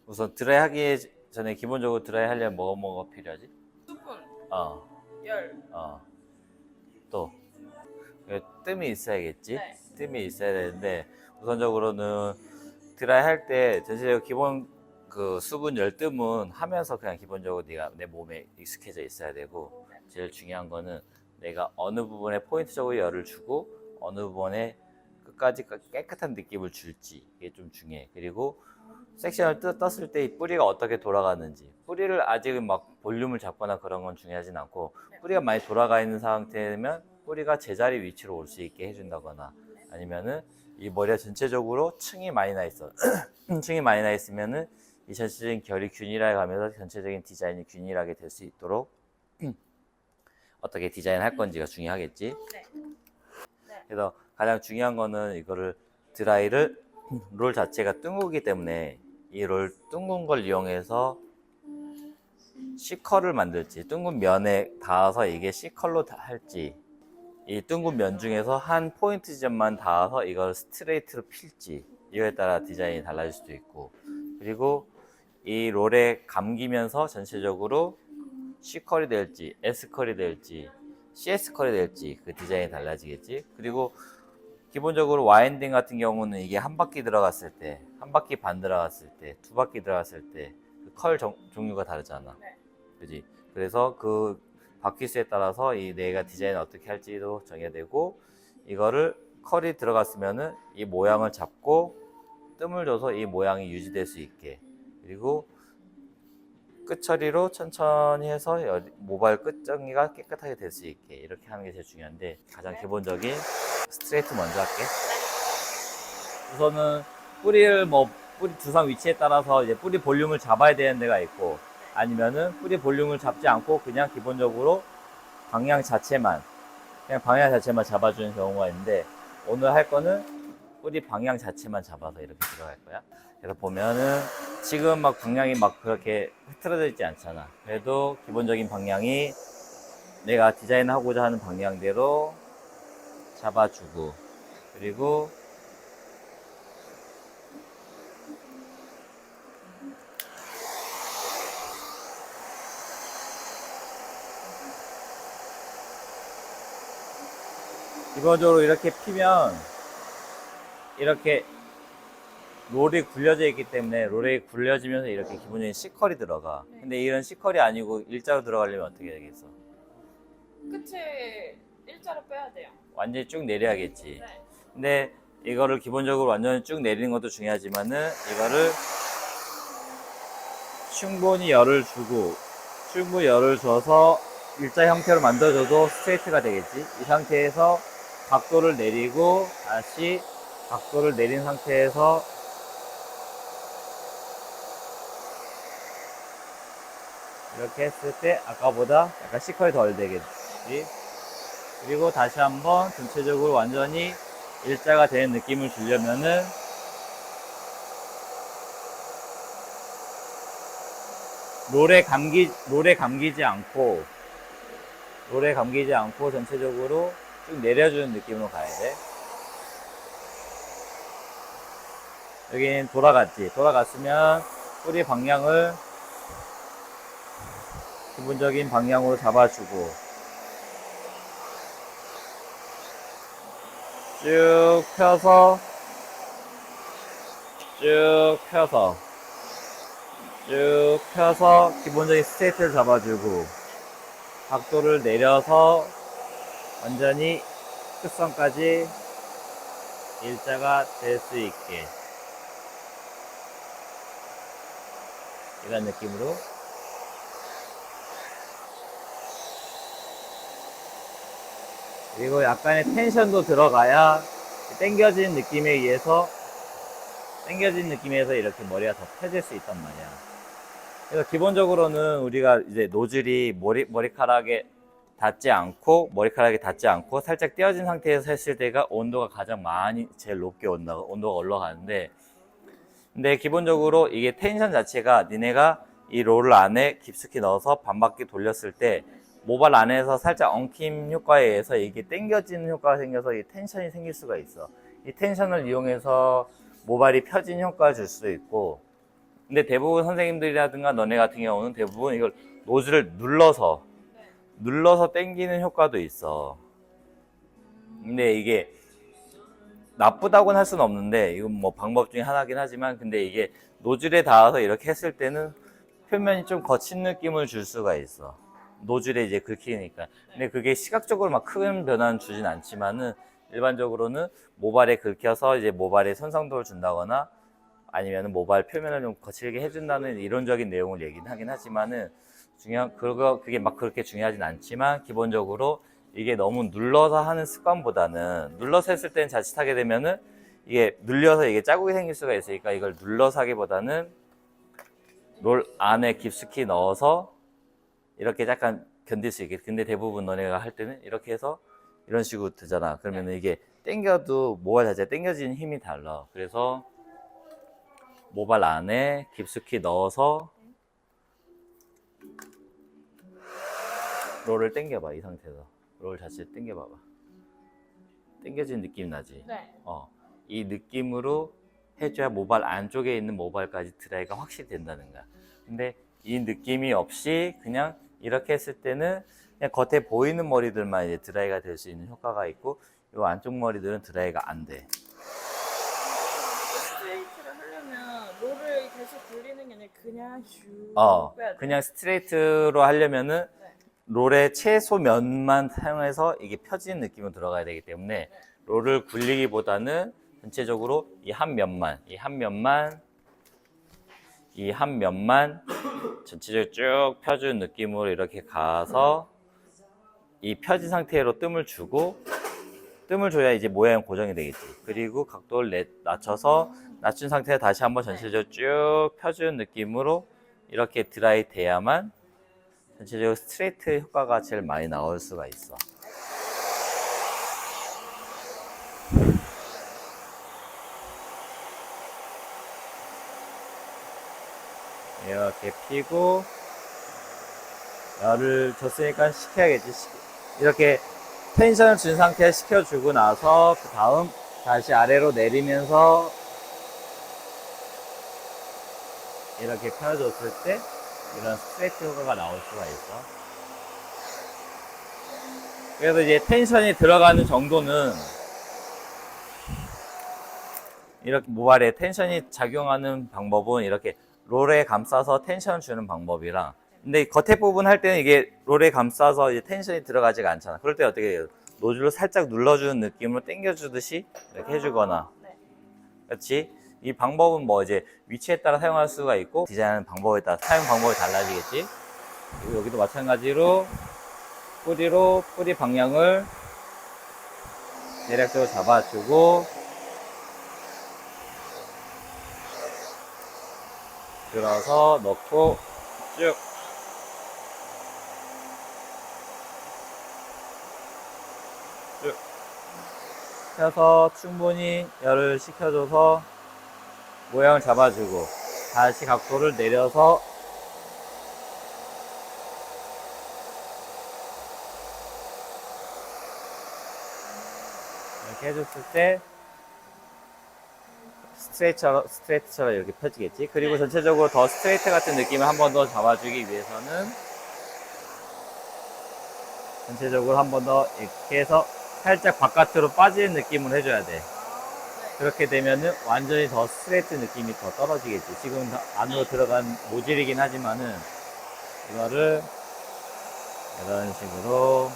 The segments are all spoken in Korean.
우선 드라이 하기 전에 기본적으로 드라이 하려면 뭐가 필요하지? 수분, 어, 열. 어. 또 뜸이 있어야겠지? 네. 뜸이 있어야 되는데 우선적으로는 드라이 할 때 전체적으로 기본 그 수분 열뜸은 하면서 그냥 기본적으로 네가 내 몸에 익숙해져 있어야 되고 제일 중요한 거는 내가 어느 부분에 포인트적으로 열을 주고 어느 부분에 끝까지 깨끗한 느낌을 줄지 이게 좀 중요해. 그리고 섹션을 떴을 때 이 뿌리가 어떻게 돌아가는지 뿌리를 아직은 막 볼륨을 잡거나 그런 건 중요하진 않고 뿌리가 많이 돌아가 있는 상태면 뿌리가 제자리 위치로 올 수 있게 해준다거나 아니면은 이 머리가 전체적으로 층이 많이 나 있어 층이 많이 나 있으면은 이 전체적인 결이 균일하게 가면서 전체적인 디자인이 균일하게 될 수 있도록 어떻게 디자인 할 건지가 중요하겠지. 네. 네. 그래서 가장 중요한 거는 이거를 드라이를 롤 자체가 둥그기 때문에 이 롤 둥근 걸 이용해서 C컬을 만들지 둥근 면에 닿아서 이게 C컬로 할지 이 둥근 면 중에서 한 포인트 지점만 닿아서 이걸 스트레이트로 필지 이거에 따라 디자인이 달라질 수도 있고 그리고 이 롤에 감기면서 전체적으로 C컬이 될지 S컬이 될지 CS컬이 될지 그 디자인이 달라지겠지. 그리고 기본적으로 와인딩 같은 경우는 이게 한 바퀴 들어갔을 때, 한 바퀴 반 들어갔을 때, 두 바퀴 들어갔을 때 그 컬 종류가 다르잖아. 네. 그지? 그래서 그 바퀴 수에 따라서 이 내가 디자인을 어떻게 할지도 정해야 되고 이거를 컬이 들어갔으면은 이 모양을 잡고 뜸을 줘서 이 모양이 유지될 수 있게 그리고 끝 처리로 천천히 해서 모발 끝 정리가 깨끗하게 될 수 있게 이렇게 하는 게 제일 중요한데 가장 기본적인 스트레이트 먼저 할게. 우선은 뿌리를 뿌리 두상 위치에 따라서 이제 뿌리 볼륨을 잡아야 되는 데가 있고 아니면은 뿌리 볼륨을 잡지 않고 그냥 기본적으로 방향 자체만 잡아주는 경우가 있는데 오늘 할 거는 뿌리 방향 자체만 잡아서 이렇게 들어갈 거야. 그래서 보면은 지금 막 방향이 막 그렇게 흐트러져 있지 않잖아. 그래도 기본적인 방향이 내가 디자인하고자 하는 방향대로 잡아주고 그리고 기본적으로 이렇게 피면 이렇게 롤이 굴려져 있기 때문에 롤이 굴려지면서 이렇게 기본적인 C컬이 들어가. 근데 이런 C컬이 아니고 일자로 들어가려면 어떻게 되겠어? 끝에 일자로 빼야 돼요. 완전히 쭉 내려야겠지. 네. 근데 이거를 기본적으로 완전히 쭉 내리는 것도 중요하지만은 이거를 충분히 열을 줘서 일자 형태로 만들어줘도 스트레이트가 되겠지. 이 상태에서 각도를 내리고 다시 각도를 내린 상태에서 이렇게 했을 때 아까보다 약간 C컬이 덜 되겠지. 그리고 다시 한번 전체적으로 완전히 일자가 되는 느낌을 주려면은 롤에 감기지 않고 전체적으로 쭉 내려주는 느낌으로 가야 돼. 여기는 돌아갔으면 뿌리 방향을 기본적인 방향으로 잡아주고 쭉 펴서 기본적인 스트레이트를 잡아주고 각도를 내려서 완전히 끝선까지 일자가 될 수 있게 이런 느낌으로 그리고 약간의 텐션도 들어가야 당겨진 느낌에서 이렇게 머리가 더 펴질 수 있단 말이야. 그래서 기본적으로는 우리가 이제 노즐이 머리카락에 닿지 않고 살짝 떼어진 상태에서 했을 때가 온도가 가장 제일 높게 온도가 올라가는데 근데 기본적으로 이게 텐션 자체가 니네가 이 롤을 안에 깊숙이 넣어서 반바퀴 돌렸을 때 모발 안에서 살짝 엉킴 효과에 의해서 이게 당겨지는 효과가 생겨서 이 텐션이 생길 수가 있어. 이 텐션을 이용해서 모발이 펴진 효과를 줄 수도 있고 근데 대부분 선생님들이라든가 너네 같은 경우는 대부분 이걸 노즐을 눌러서 당기는 효과도 있어. 근데 이게 나쁘다고는 할 수는 없는데 이건 뭐 방법 중에 하나긴 하지만, 근데 이게 노즐에 닿아서 이렇게 했을 때는 표면이 좀 거친 느낌을 줄 수가 있어. 노즐에 이제 긁히니까. 근데 그게 시각적으로 막 큰 변화는 주진 않지만은, 일반적으로는 모발에 긁혀서 이제 모발에 손상도를 준다거나 아니면 모발 표면을 좀 거칠게 해준다는 이론적인 내용을 얘기는 하긴 하지만은, 그게 막 그렇게 중요하진 않지만, 기본적으로 이게 너무 눌러서 하는 습관보다는, 눌러서 했을 때는 자칫하게 되면은 이게 눌려서 이게 자국이 생길 수가 있으니까, 이걸 눌러서 하기보다는 롤 안에 깊숙이 넣어서 이렇게 약간 견딜 수 있게. 근데 대부분 너네가 할 때는 이렇게 해서 이런 식으로 되잖아. 그러면은 이게 당겨도 모발 자체가 당겨지는 힘이 달라. 그래서 모발 안에 깊숙이 넣어서 롤을 당겨봐. 이 상태에서 롤 자체를 당겨봐봐. 당겨지는 느낌 나지? 네. 이 느낌으로 해줘야 모발 안쪽에 있는 모발까지 드라이가 확실히 된다는 거야. 근데 이 느낌이 없이 그냥 이렇게 했을 때는 그냥 겉에 보이는 머리들만 이제 드라이가 될 수 있는 효과가 있고, 이 안쪽 머리들은 드라이가 안 돼. 스트레이트를 하려면 롤을 계속 굴리는 게 아니라 그냥 슈 빼야 돼. 그냥 스트레이트로 하려면은 네. 롤의 최소 면만 사용해서 이게 펴지는 느낌으로 들어가야 되기 때문에, 롤을 굴리기보다는 전체적으로 이 한 면만 전체적으로 쭉 펴준 느낌으로 이렇게 가서 이 펴진 상태로 뜸을 줘야 이제 모양이 고정이 되겠지. 그리고 각도를 낮춰서 낮춘 상태에 다시 한번 전체적으로 쭉 펴준 느낌으로 이렇게 드라이 돼야만 전체적으로 스트레이트 효과가 제일 많이 나올 수가 있어. 이렇게 피고 열을 줬으니까 식혀야겠지. 이렇게 텐션을 준 상태에 식혀주고 나서 그 다음 다시 아래로 내리면서 이렇게 펴줬을 때 이런 스트레이트 효과가 나올 수가 있어. 그래서 이제 텐션이 들어가는 정도는, 이렇게 모발에 텐션이 작용하는 방법은 이렇게 롤에 감싸서 텐션 주는 방법이랑, 근데 겉에 부분 할 때는 이게 롤에 감싸서 이제 텐션이 들어가지가 않잖아. 그럴 때 어떻게 해요? 노즐로 살짝 눌러주는 느낌으로 당겨주듯이 이렇게 해주거나. 네. 그렇지? 이 방법은 뭐 이제 위치에 따라 사용할 수가 있고, 디자인 방법에 따라 사용 방법이 달라지겠지. 그리고 여기도 마찬가지로 뿌리 방향을 대략적으로 잡아주고 들어서 넣고 쭉 펴서 충분히 열을 식혀줘서 모양을 잡아주고 다시 각도를 내려서 이렇게 해줬을 때 스트레이트처럼 이렇게 펴지겠지. 그리고 전체적으로 더 스트레이트 같은 느낌을 한 번 더 잡아주기 위해서는 전체적으로 한 번 더 이렇게 해서 살짝 바깥으로 빠지는 느낌을 해줘야 돼. 그렇게 되면은 완전히 더 스트레이트 느낌이 더 떨어지겠지. 지금 안으로 들어간 모질이긴 하지만은 이거를 이런 식으로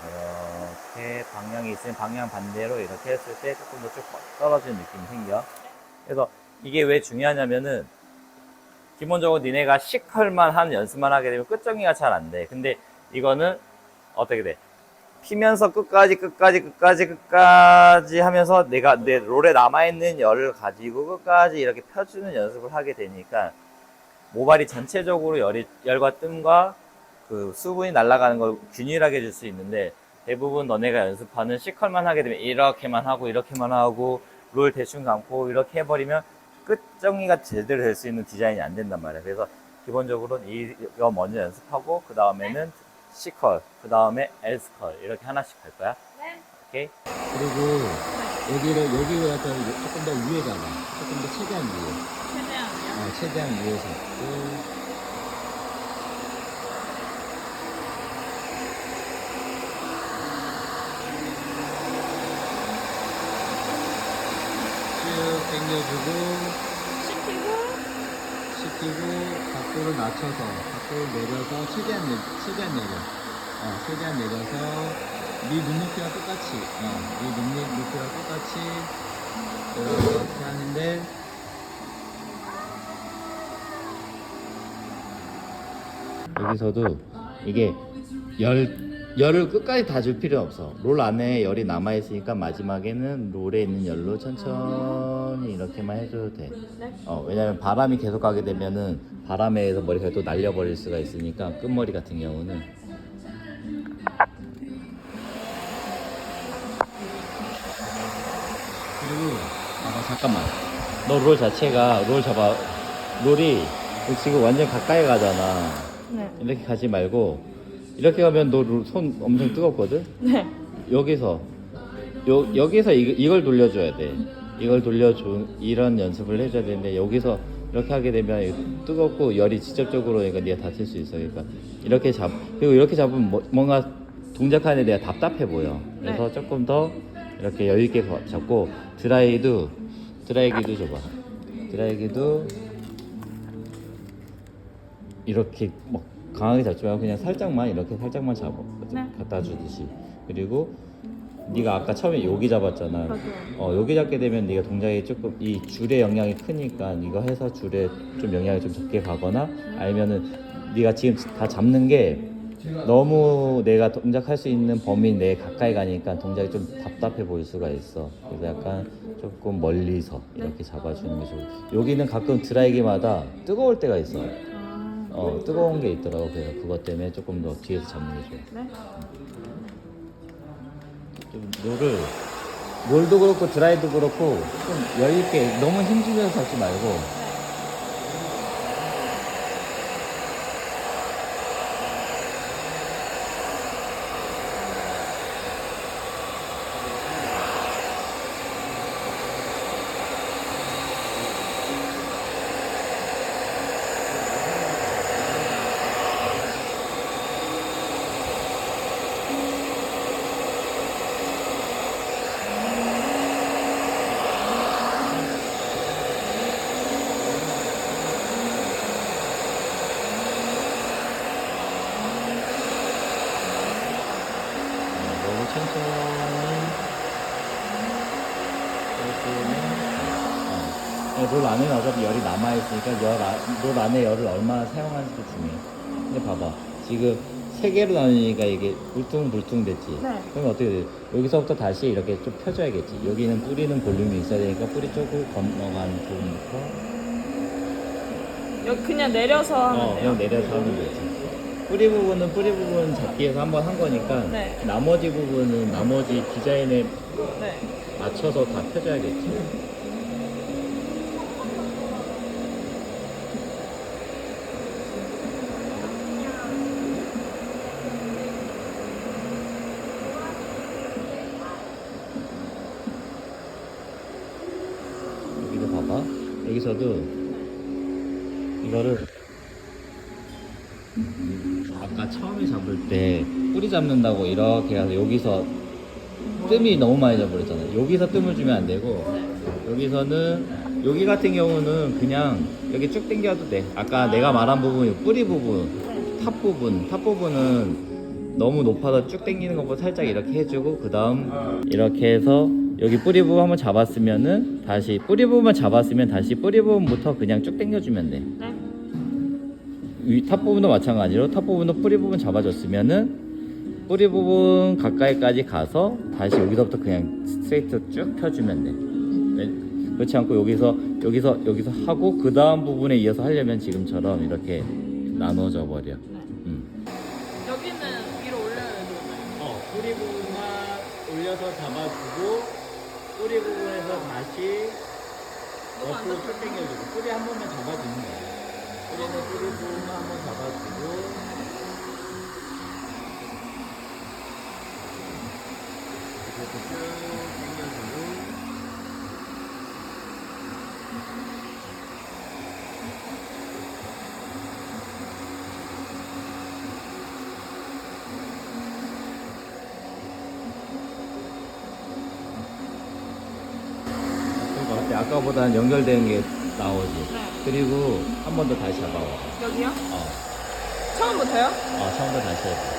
이렇게 방향이 있으면 방향 반대로 이렇게 했을 때 조금 더 쭉 떨어지는 느낌이 생겨. 그래서 이게 왜 중요하냐면은, 기본적으로 니네가 C컬만 하는 연습만 하게 되면 끝정리가 잘 안 돼. 근데 이거는 어떻게 돼? 피면서 끝까지 하면서 내가 내 롤에 남아있는 열을 가지고 끝까지 이렇게 펴주는 연습을 하게 되니까 모발이 전체적으로 열과 뜸과 그 수분이 날아가는 걸 균일하게 해줄 수 있는데, 대부분 너네가 연습하는 C컬만 하게 되면 이렇게만 하고 롤 대충 감고 이렇게 해버리면 끝 정리가 제대로 될 수 있는 디자인이 안 된단 말이야. 그래서 기본적으로는 이거 먼저 연습하고 그 다음에는 C컬, 그 다음에 S컬 이렇게 하나씩 할 거야. 네. 오케이? 그리고 여기보다 조금 더 위에 잡아. 조금 더 최대한 위에. 최대한이요? 최대한 위에 잡고. 쭉 당겨주고. 시키고, 각도를 낮춰서, 각도를 내려서, 최대한 내려. 최대한 내려서, 네 눈높이와 똑같이, 네 눈높이와 똑같이, 이렇게 하는데, 여기서도 이게 열을 끝까지 다 줄 필요 없어. 롤 안에 열이 남아있으니까 마지막에는 롤에 있는 열로 천천히 이렇게만 해줘도 돼. 왜냐면 바람이 계속 가게 되면은 바람에 의해서 머리가 또 날려버릴 수가 있으니까 끝머리 같은 경우는 그리고 잠깐만 너 롤 자체가 롤이 지금 완전 가까이 가잖아. 네. 이렇게 가지 말고 이렇게 가면 너 손 엄청 뜨겁거든? 네. 여기서 이걸 돌려줘야 돼. 이걸 돌려줘 이런 연습을 해줘야 되는데 여기서 이렇게 하게 되면 뜨겁고 열이 직접적으로 그러니까 네가 다칠 수 있어. 그러니까 그리고 이렇게 잡으면 뭔가 동작하는 데가 답답해 보여. 그래서 네. 조금 더 이렇게 여유 있게 잡고 드라이기도 줘봐. 드라이기도 이렇게 막 강하게 잡지 말고 그냥 살짝만 잡아. 네. 갖다 주듯이. 그리고 네가 아까 처음에 여기 잡았잖아. 맞아요. 여기 잡게 되면 네가 동작이 조금 이 줄의 영향이 크니까 이거 해서 줄에 좀 영향이 좀 적게 가거나 아니면은 네가 지금 다 잡는 게 너무 내가 동작할 수 있는 범위 내에 가까이 가니까 동작이 좀 답답해 보일 수가 있어. 그래서 약간 조금 멀리서 이렇게 잡아주는 게 좋고 여기는 가끔 드라이기마다 뜨거울 때가 있어. 뜨거운 게 있더라고. 그래서 그것 때문에 조금 더 뒤에서 잡는 게 좋아. 네. 좀 롤도 그렇고 드라이도 그렇고 좀 여유있게 너무 힘주면서 잡지 말고 너무 천천히 롤 안에는 어차피 열이 남아있으니까 롤 안에 열을 얼마나 사용하는지도 중요해. 근데 봐봐 지금 3개로 나누니까 이게 울퉁불퉁 됐지. 네. 그럼 어떻게 돼? 여기서부터 다시 이렇게 좀 펴줘야겠지. 여기는 뿌리는 볼륨이 있어야 되니까 뿌리 쪽을 건너간 부분부터 여기 그냥 내려서 하면 돼요? 그냥 내려서 하면 되지. 뿌리 부분 잡기 위해서 한번 한 거니까 네. 나머지 부분은 나머지 디자인에 네. 맞춰서 다 펴줘야겠지. 여기도 봐봐. 여기서도 이거를 아까 처음에 잡을 때 뿌리 잡는다고 이렇게 해서 여기서 뜸이 너무 많이 잡아버렸잖아. 여기서 뜸을 주면 안 되고 여기서는 여기 같은 경우는 그냥 여기 쭉 당겨도 돼. 아까 내가 말한 부분 뿌리 부분 탑 부분은 너무 높아서 쭉 당기는 것보다 살짝 이렇게 해주고 그 다음 이렇게 해서 여기 뿌리 부분 한번 잡았으면은 다시 뿌리 부분만 잡았으면 다시 뿌리 부분부터 그냥 쭉 당겨주면 돼. 네. 탑 부분도 마찬가지로 탑 부분도 뿌리 부분 잡아줬으면은 뿌리 부분 가까이까지 가서 다시 여기서부터 그냥 스트레이트 쭉 펴주면 돼. 그렇지 않고 여기서 하고 그 다음 부분에 이어서 하려면 지금처럼 이렇게 나눠져 버려. 여기는 위로 올려야 되나요? 뿌리 부분만 올려서 잡아주고 뿌리 부분에서 다시 옆으로 쭉 당겨주고 뿌리 한 번만 잡아주는 거야. 뿌리 부분만 한 번 잡아주고 이렇게 쭉 당겨주고 같아. 아까보다는 연결되는 게 나오지. 네. 그리고 한 번 더 다시 잡아봐. 여기요? 어, 처음부터요? 처음부터 다시 해봐.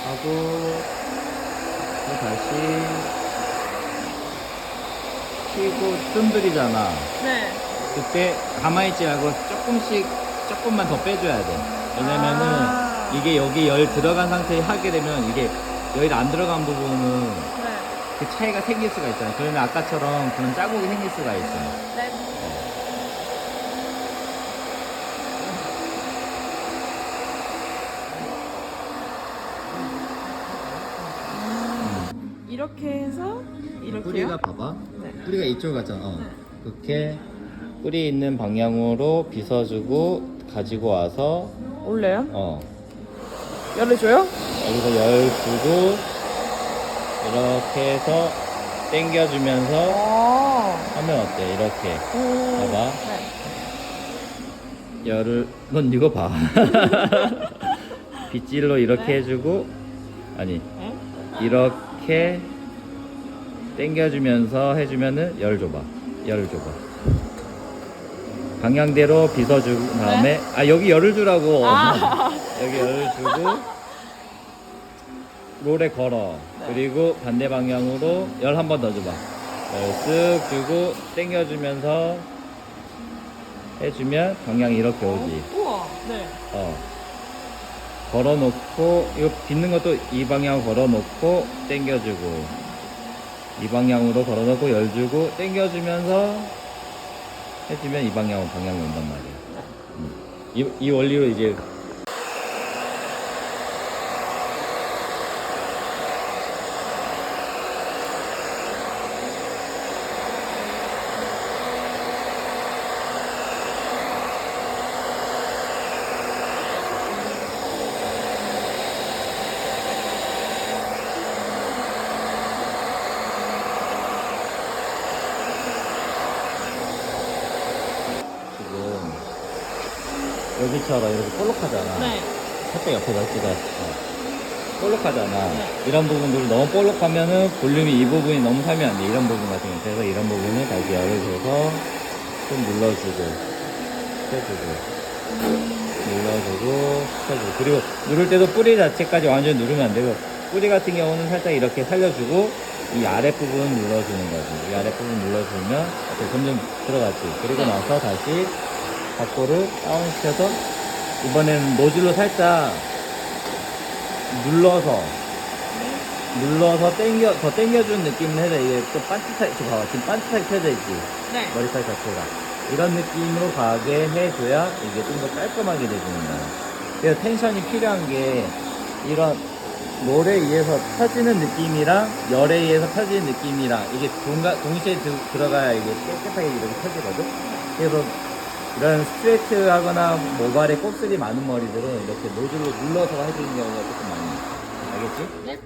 하고 또 다시 키고 뜸 들이잖아. 네. 그때 가만히 있지 말고 조금만 더 빼줘야 돼. 왜냐면은 아. 이게 여기 열 들어간 상태에 하게 되면 이게 여기 안 들어간 부분은 네. 그 차이가 생길 수가 있잖아요. 그러면 아까처럼 그런 자국이 생길 수가 있어요. 네. 이렇게 해서 이렇게요? 뿌리가 봐봐. 네. 뿌리가 이쪽 같잖아. 네. 그렇게 뿌리 있는 방향으로 빗어주고 가지고 와서 올래요? 열을 줘요? 여기서 열 주고 이렇게 해서 당겨주면서 하면 어때? 이렇게 오. 봐봐. 네. 열을 넌 이거 봐. 빗질로 이렇게 네. 해주고 아니 네? 이렇게 당겨주면서 해주면은 열을 줘봐. 방향대로 빗어준 다음에 여기 열을 주라고. 아. 여기 열을 주고 롤에 걸어. 네. 그리고 반대 방향으로 열 한 번 더 줘봐. 열 쓱 주고 당겨주면서 해주면 방향이 이렇게 오지. 우와. 네. 걸어놓고 이거 빗는 것도 이 방향 걸어놓고 당겨주고 이 방향으로 걸어놓고 열 주고 당겨주면서 해주면 이 방향이 온단 말이야. 이 원리로 이제 지금 여기처럼 이렇게 볼록하잖아. 네. 살짝 옆에다 찍어. 볼록하잖아. 네. 이런 부분들 너무 볼록하면은 볼륨이 이 부분이 너무 살면 안 돼. 이런 부분 같은 경우. 그래서 이런 부분을 다시 열을 줘서 좀 눌러주고, 펴주고, 눌러주고, 펴주고. 그리고 누를 때도 뿌리 자체까지 완전히 누르면 안 되고, 뿌리 같은 경우는 살짝 이렇게 살려주고, 이 아랫부분 눌러주는 거지. 이 아랫부분 눌러주면 이렇게 점점 들어갔지. 그리고 나서 다시 각도를 다운시켜서 이번에는 노즐로 살짝 눌러서 더 당겨주는 느낌을 해서 이게 또 반듯하게, 지금 봐봐. 지금 반듯하게 펴져 있지. 네. 머리카락 자체가. 이런 느낌으로 가게 해줘야 이게 좀 더 깔끔하게 돼주는 거야. 그래서 텐션이 필요한 게 이런 롤에 의해서 펴지는 느낌이랑 열에 의해서 펴지는 느낌이랑 이게 동시에 들어가야 이게 깨끗하게 이렇게 펴지거든. 그래서 이런 스트레이트 하거나 모발에 곱슬이 많은 머리들은 이렇게 노즐로 눌러서 해주는 경우가 조금 많이 알겠지? 네.